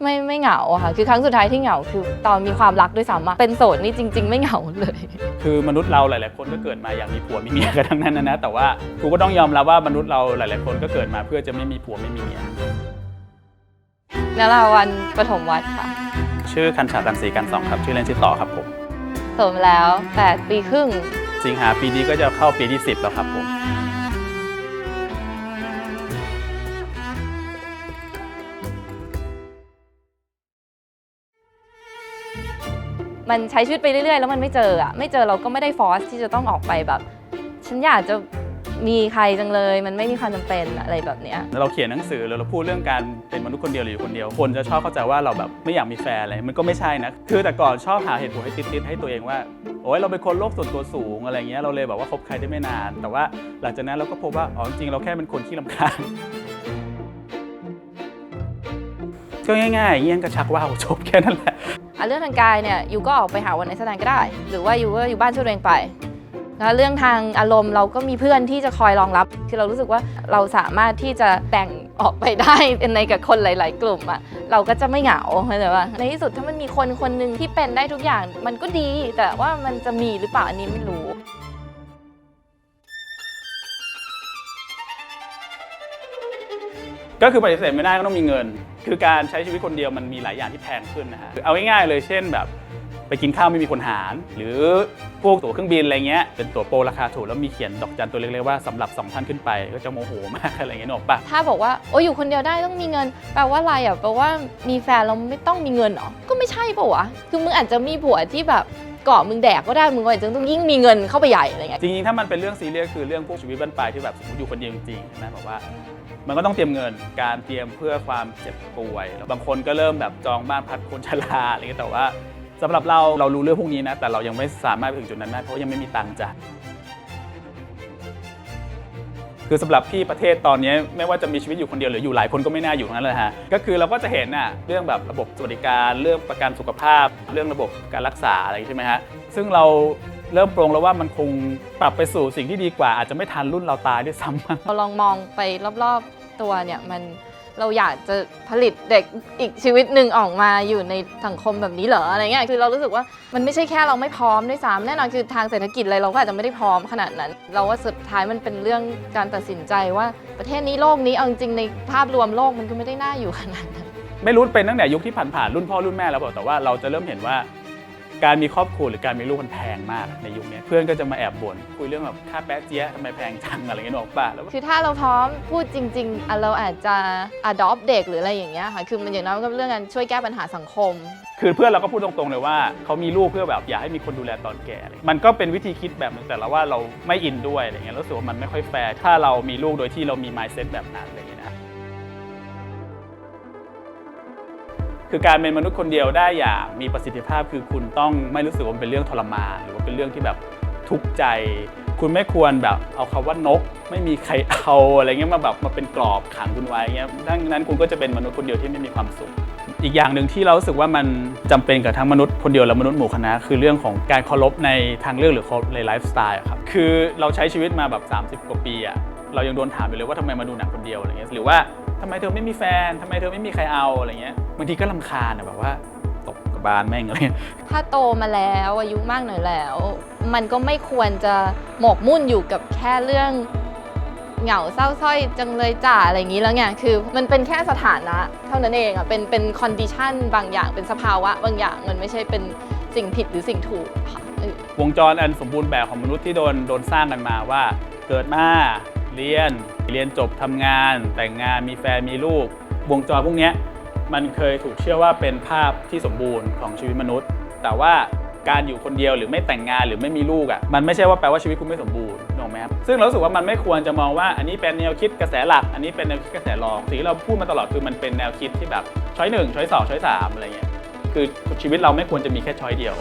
ไม่เหงาค่ะคือครั้งสุดท้ายที่เหงาคือตอนมีความรักด้วยซ้ำเป็นโสดนี่จริงๆไม่เหงาเลยคือมนุษย์เราหลายๆคนก็เกิดมาอยากมีผัวมีเมียกันทั้งนั้นนะแต่ว่ากูก็ต้องยอมรับว่ามนุษย์เราหลายๆคนก็เกิดมาเพื่อจะไม่มีผัวไม่มีเมียนราวันปฐมวัฒน์ค่ะชื่อคันฉาตันศรีกันสองครับชื่อเล่นชื่อต่อครับผมโสดมาแล้ว8 ปีครึ่งสิงหาปีนี้ก็จะเข้าปีที่10แล้วครับผมมันใช้ชีวิตไปเรื่อยๆแล้วมันไม่เจอเราก็ไม่ได้ฟอร์สที่จะต้องออกไปแบบฉันอยากจะมีใครจังเลยมันไม่มีความจำเป็นอะไรแบบเนี้ยเราเขียนหนังสือเราพูดเรื่องการเป็นมนุษย์คนเดียวหรืออยู่คนเดียวคนจะชอบเข้าใจว่าเราแบบไม่อยากมีแฟนอะไรมันก็ไม่ใช่นะคือแต่ก่อนชอบหาเหตุผลให้ติดให้ตัวเองว่าโอ๊ยเราเป็นคนโลกส่วนตัวสูงอะไรเงี้ยเราเลยแบบว่าคบใครได้ไม่นานแต่ว่าหลังจากนั้นเราก็พบว่าอ๋อจริงเราแค่เป็นคนขี้รำคาญก็ง่ายๆเงี้ยกระชักว่าวจบแค่นั้นแหละเรื่องทางกายเนี่ยยูก็ออกไปหาวันไหนแสดงก็ได้หรือว่ายูก็อยู่บ้านช่วยตัวเองไปแล้วเรื่องทางอารมณ์เราก็มีเพื่อนที่จะคอยรองรับคือเรารู้สึกว่าเราสามารถที่จะแต่งออกไปได้ในกับคนหลายๆกลุ่มเราก็จะไม่เหงาแต่ว่าในที่สุดถ้ามันมีคนคนหนึ่งที่เป็นได้ทุกอย่างมันก็ดีแต่ว่ามันจะมีหรือเปล่าอันนี้ไม่รู้ก็คือปฏิเสธไม่ได้ก็ต้องมีเงินคือการใช้ชีวิตคนเดียวมันมีหลายอย่างที่แพงขึ้นนะฮะเอาง่ายๆเลยเช่นแบบไปกินข้าวไม่มีคนหารหรือพวกตั๋วเครื่องบินอะไรเงี้ยเป็นตั๋วโปรราคาถูกแล้วมีเขียนดอกจันตัวเล็กๆว่าสำหรับ2ท่านขึ้นไปก็จะโมโหมากอะไรเงี้ยนึกออกปะถ้าบอกว่าโอ้อยู่คนเดียวได้ต้องมีเงินแปลว่าอะไรแปลว่ามีแฟนเราไม่ต้องมีเงินหรอก็ไม่ใช่ปะวะคือมึงอาจจะมีผัวที่แบบเกาะมึงแดกก็ได้มึงอาจจะต้องยิ่งมีเงินเข้าไปใหญ่อะไรเงี้ยจริงๆถ้ามันเป็นเรื่องซีเรียสคือเรื่องพวกชีวิตบ้านปลายที่แบบสมมติอยู่คนเดียวจริงๆใช่ไหมบอกว่ามันก็ต้องเตรียมเงินการเตรียมเพื่อความเจ็บป่วยบางคนก็เริ่มแบบจองบ้านพักคนชราอะไรเงี้ยแต่ว่าสำหรับเรารู้เรื่องพวกนี้นะแต่เรายังไม่สามารถไปถึงจุดนั้นได้เพราะยังไม่มีตังค์จ่ายคือสำหรับพี่ประเทศตอนนี้ไม่ว่าจะมีชีวิตอยู่คนเดียวหรืออยู่หลายคนก็ไม่น่าอยู่ทั้งนั้นเลยฮะก็คือเราก็จะเห็นเรื่องแบบระบบสวัสดิการเรื่องประกันสุขภาพเรื่องระบบการรักษาอะไรใช่ไหมฮะซึ่งเราเริ่มปรงแล้วว่ามันคงปรับไปสู่สิ่งที่ดีกว่าอาจจะไม่ทันรุ่นเราตายด้วยซ้ำเราลองมองไปรอบๆตัวเนี่ยเราอยากจะผลิตเด็กอีกชีวิตหนึ่งออกมาอยู่ในสังคมแบบนี้เหรออะไรเงี้ยคือเรารู้สึกว่ามันไม่ใช่แค่เราไม่พร้อมด้วยซ้ำแน่นอนคือทางเศรษฐกิจอะไรเราก็อาจจะไม่ได้พร้อมขนาดนั้นเราว่าสุดท้ายมันเป็นเรื่องการตัดสินใจว่าประเทศนี้โลกนี้เอาจริงในภาพรวมโลกมันก็ไม่ได้น่าอยู่ขนาดนั้นไม่รู้เป็นตั้งแต่ยุคที่ผ่านๆรุ่นพ่อรุ่นแม่แล้วแต่ว่าเราจะเริ่มเห็นว่าการมีครอบครัวหรือการมีลูกมันแพงมากในยุคนี้เพื่อนก็จะมาแอบบ่นคุยเรื่องแบบค่าแป๊ะเจี๊ยทำไมแพงจังอะไรเงี้ยหรอกป่ะแล้วคือถ้าเราพร้อมพูดจริงๆเราอาจจะ adopt เด็กหรืออะไรอย่างเงี้ยค่ะคือมันอย่างน้อยก็เรื่องการช่วยแก้ปัญหาสังคมคือเพื่อนเราก็พูดตรงๆเลยว่าเขามีลูกเพื่อแบบอยากให้มีคนดูแลตอนแก่มันก็เป็นวิธีคิดแบบนึงแต่ละว่าเราไม่อินด้วยอะไรเงี้ยรู้สึกว่ามันไม่ค่อยแฟร์ถ้าเรามีลูกโดยที่เรามี mindset แบบนั้นอะไรเงี้ยนะคือการเป็นมนุษย์คนเดียวได้อย่างมีประสิทธิภาพคือคุณต้องไม่รู้สึกว่าเป็นเรื่องทรมานหรือว่าเป็นเรื่องที่แบบทุกข์ใจคุณไม่ควรแบบเอาคำว่านกไม่มีใครเอาอะไรเงี้ยมาแบบมาเป็นกรอบขังคุณไว้เงี้ยดังนั้นคุณก็จะเป็นมนุษย์คนเดียวที่ไม่มีความสุขอีกอย่างหนึ่งที่เรารู้สึกว่ามันจำเป็นกับทั้งมนุษย์คนเดียวและมนุษย์หมู่คณะคือเรื่องของการเคารพในทางเลือกหรือเคารพในไลฟ์สไตล์ครับคือเราใช้ชีวิตมาแบบ30 กว่าปีเรายังโดนถามอยู่เลยว่าทำไมมาดูหนังคนเดียวอะไรเงี้ยหรือว่าทำไมเธอไม่มีแฟนทำไมเธอไม่มีใครเอาอะไรเงี้ยบางทีก็รำคาญแบบว่าตกกระบาลแม่งอะไรถ้าโตมาแล้วอายุมากหน่อยแล้วมันก็ไม่ควรจะหมกมุ่นอยู่กับแค่เรื่องเหงาเศร้าส้อยจังเลยจ่าอะไรอย่างนี้แล้วไงคือมันเป็นแค่สถานะเท่านั้นเองเป็นคอนดิชันบางอย่างเป็นสภาวะบางอย่างมันไม่ใช่เป็นสิ่งผิดหรือสิ่งถูกค่ะวงจรอันสมบูรณ์แบบของมนุษย์ที่โดนสร้างกันมาว่าเกิดมาเรียนจบทำงานแต่งงานมีแฟนมีลูกวงจรพวกนี้มันเคยถูกเชื่อว่าเป็นภาพที่สมบูรณ์ของชีวิตมนุษย์แต่ว่าการอยู่คนเดียวหรือไม่แต่งงานหรือไม่มีลูกมันไม่ใช่ว่าแปลว่าชีวิตคุณไม่สมบูรณ์ถูกไหมครับซึ่งเรารู้สึกว่ามันไม่ควรจะมองว่าอันนี้เป็นแนวคิดกระแสหลักอันนี้เป็นแนวคิดกระแสรองสิ่งที่เราพูดมาตลอดคือมันเป็นแนวคิดที่แบบช้อย1ช้อย2ช้อย3อะไรเงี้ยคือชีวิตเราไม่ควรจะมีแค่ช้อยเดียว